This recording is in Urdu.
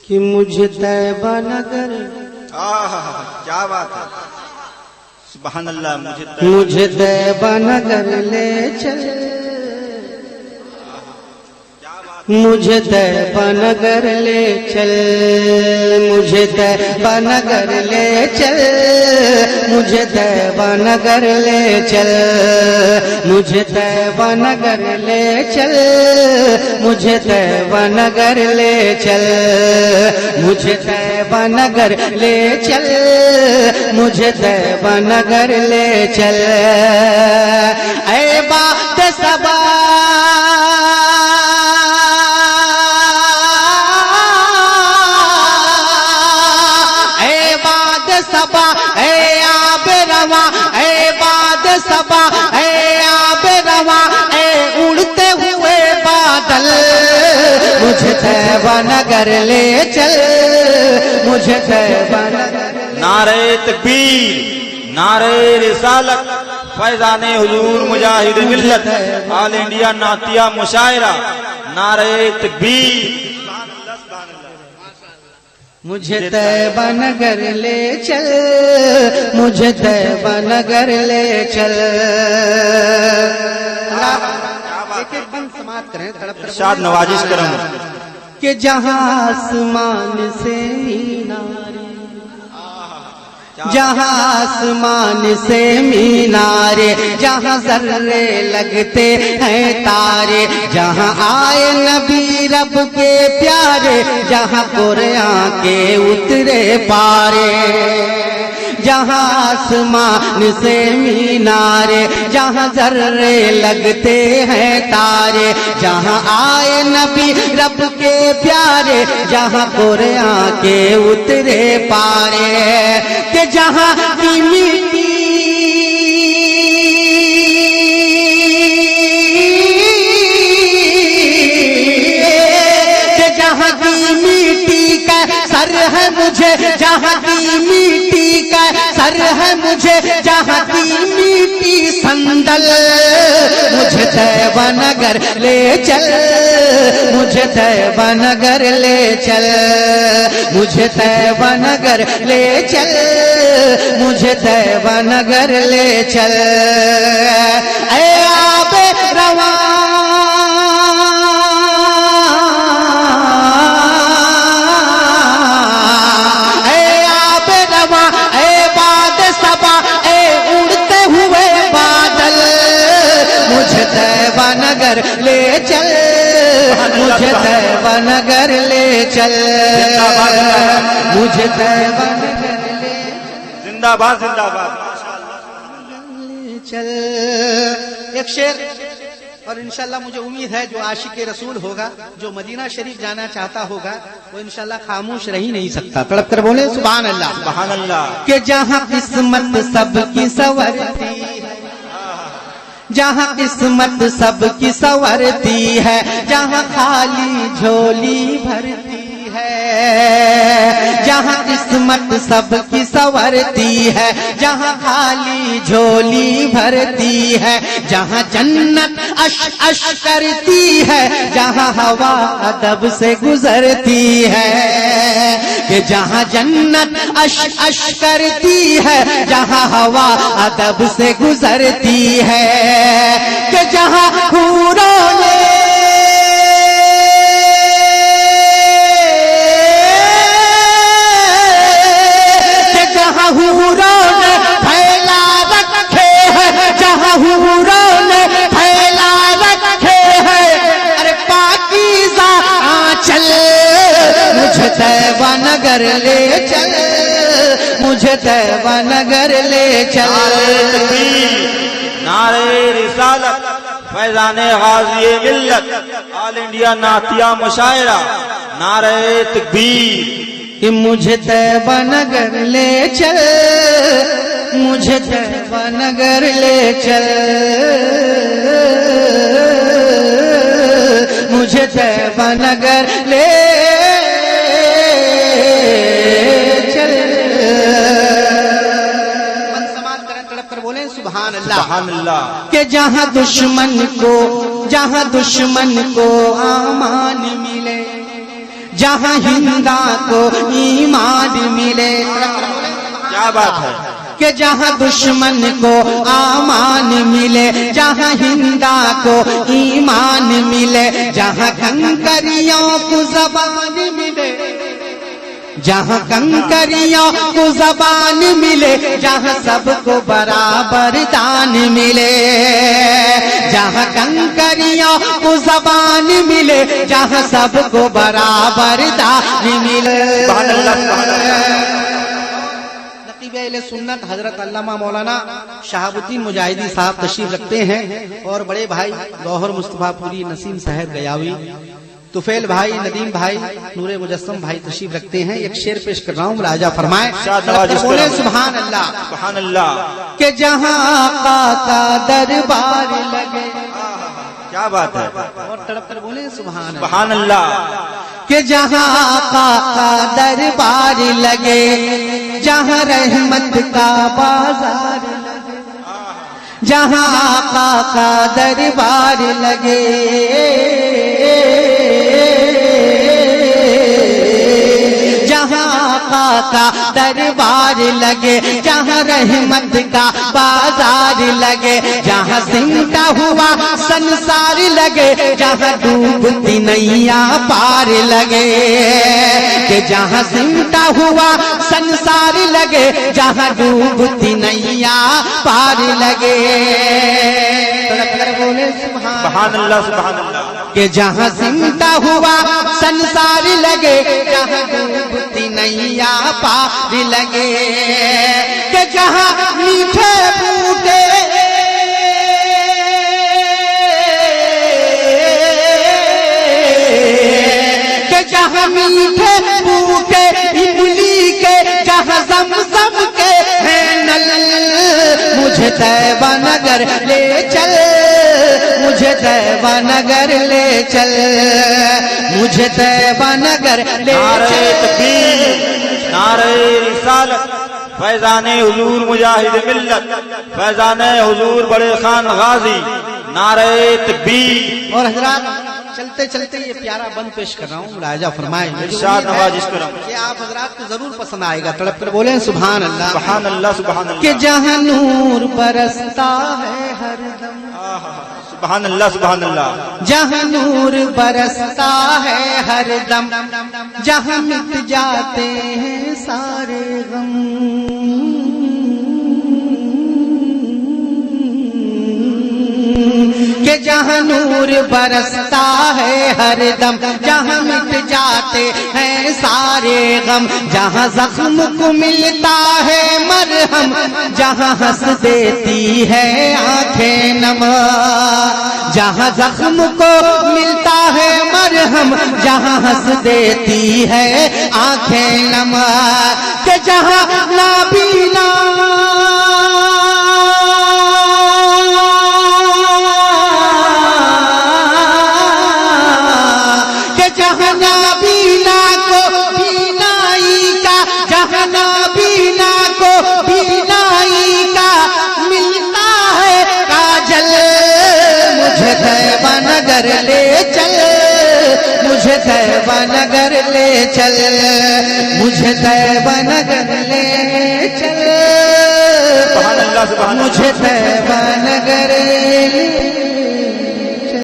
کہ مجھے طیبہ نگر کیا بات ہے، سبحان اللہ. مجھے طیبہ نگر لے چل، مجھے طیبہ نگر لے چل، مجھے طیبہ نگر لے چل، مجھے طیبہ نگر لے چل، مجھے طیبہ نگر لے چل، مجھے طیبہ نگر لے چل، مجھے طیبہ نگر لے چل، مجھے طیبہ نگر لے چل. اے باد صبا صبا، اے آب رواں، اے باد صبا، اے آب رواں، اے اڑتے ہوئے بادل، مجھے طیبہ نگر لے چل، مجھے طیبہ نگر. نعرہ تکبیر، نعرہ رسالت، فیضان حضور مجاہد ملت، آل انڈیا نعتیہ مشاعرہ، نعرہ تکبیر. مجھے طیبہ نگر لے چل، مجھے طیبہ نگر لے چل. ایک ایک بند سماعت کریں، ارشاد نوازش کرم کہ جہاں آسمان سے مینارے، جہاں آسمان سے مینارے، جہاں ذرے لگتے ہیں تارے، جہاں آئے نبی رب کے پیارے، جہاں قرآن کے اترے پارے. جہاں آسمان سے مینارے، جہاں ذرے لگتے ہیں تارے، جہاں آئے نبی رب کے پیارے، جہاں قرآن کے اترے پارے. کہ جہاں کی مٹی جہاں کی مٹی کا سر ہے مجھے، جہاں کی مٹی کا سر ہے مجھے، جہاں کی مٹی سندل، مجھے طیبہ نگر لے چل، مجھے طیبہ نگر لے چل، مجھے طیبہ نگر لے چل، مجھے طیبہ نگر لے چل. اے آب رواں، مجھے طیبہ نگر لے چل، مجھے طیبہ نگر لے چل، مجھے طیبہ نگر لے زندہ باد، زندہ باد چل. ایک شعر، اور انشاءاللہ مجھے امید ہے جو عاشق رسول ہوگا، جو مدینہ شریف جانا چاہتا ہوگا، وہ انشاءاللہ خاموش رہ ہی نہیں سکتا. تڑپ کر بولے سبحان اللہ. سبحان اللہ. کہ جہاں قسمت سب کی سنورتی، جہاں قسمت سب کی سنورتی ہے، جہاں خالی جھولی بھرتی ہے، جہاں قسمت سب کی سنورتی ہے، جہاں خالی جھولی بھرتی ہے، جہاں جنت اش اش کرتی ہے، جہاں ہوا ادب سے گزرتی ہے. کہ جہاں جنت اش اش کرتی ہے، جہاں ہوا ادب سے گزرتی ہے. کہ جہاں حوروں نے حوروں نے پھیلا رکھے ہیں، جہاں حوروں نے پھیلا رکھے ہیں، ارے پاکیزہ آنچل، مجھے طیبہ نگر لے چل، مجھے طیبہ نگر لے چل. نعرہ رسالت، فیضان غازی ملت، آل انڈیا نعتیہ مشاعرہ، نعرہ تکبیر. کہ مجھے طیبہ نگر لے چل، مجھے طیبہ نگر لے چل، مجھے طیبہ نگر لے چل. تڑپ کر بولیں سبحان اللہ. سبحان اللہ. کہ جہاں دشمن کو امان ملے، جہاں ہندا کو ایمان ملے، کیا بات ہے، کہ جہاں دشمن کو امان ملے، جہاں ہندا کو ایمان ملے، جہاں کنکریوں کو زبان ملے، جہاں کنکریوں کو زبان ملے، جہاں سب کو برابر دان ملے، جہاں کنکریوں کو زبان ملے، جہاں سب کو برابر دان ملے۔ سبحان اللہ، سبحان اللہ۔ نقیب اہل سنت حضرت علامہ مولانا شہاب الدین مجاہدی صاحب تشریف رکھتے ہیں، اور بڑے بھائی گوہر مصطفیٰ پوری، نسیم صاحب گیاوی، طفیل بھائی، ندیم بھائی، نور مجسم بھائی تشریف رکھتے ہیں۔ ایک شعر پیش کر رہا ہوں، راجہ فرمائے، بولے سبحان اللہ، سبحان اللہ، کہ جہاں آقا کا دربار لگے، کیا بات ہے، اور تڑپ کر بولے سبحان اللہ، سبحان اللہ، کہ جہاں آقا کا دربار لگے، جہاں رحمت کا بازار لگے، جہاں آقا کا دربار لگے، جہاں آقا کا دربار لگے، جہاں رحمت کا بازار لگے، جہاں سمٹا ہوا سنسار لگے، جہاں ڈوبتی نیا پار لگے، کہ جہاں سمٹا ہوا سنسار لگے، جہاں ڈوبتی نیا پار لگے، تڑپ کر بولے سبحان اللہ، سبحان اللہ، کہ جہاں سمٹا ہوا سنسار لگے، جہاں ڈوبتی نیا پار لگے، کہ جہاں میٹھے بوٹے کہ جہاں میٹھے بوٹے املی کے، جہاں زمزم کے ہیں نل، مجھے طیبہ نگر لے چل، مجھے طیبہ نگر لے چل، مجھے طیبہ نگر لے نعرہ چل۔ تکبیر، نعرہ رسالت، فیضان حضور مجاہد ملت، فیضان حضور بڑے خان غازی، نعرہ تکبیر۔ اور حضرات چلتے چلتے یہ پیارا بند پیش کر رہا ہوں، راجہ فرمائے، مجھے ارشاد امید ہے نواز کرم، کہ آپ حضرات کو ضرور پسند آئے گا، تڑپ کر بولیں سبحان اللہ، سبحان اللہ، سبحان کہ اللہ، جہاں نور برستا ہے ہر دم، سبحان اللہ، سبحان اللہ، جہاں نور برستا ہے ہر دم، جہاں مٹ جاتے ہیں سارے غم، کہ جہاں نور برستا ہے ہر دم، جہاں مٹ جاتے ہیں سارے غم، جہاں زخم کو ملتا ہے مرہم، جہاں ہنس دیتی ہے آنکھیں نم، جہاں زخم کو ملتا ہے مرہم، جہاں ہنس دیتی ہے آنکھیں نم، کہ جہاں نابینا جہاں نابینا کو بینائی کا، جہاں نابینا کو بینائی کا ملتا ہے کاجل، مجھے طیبہ نگر لے چل، مجھے طیبہ نگر لے چل، مجھے طیبہ نگر لے چل، سبحان اللہ، سبحان اللہ، مجھے طیبہ نگر لے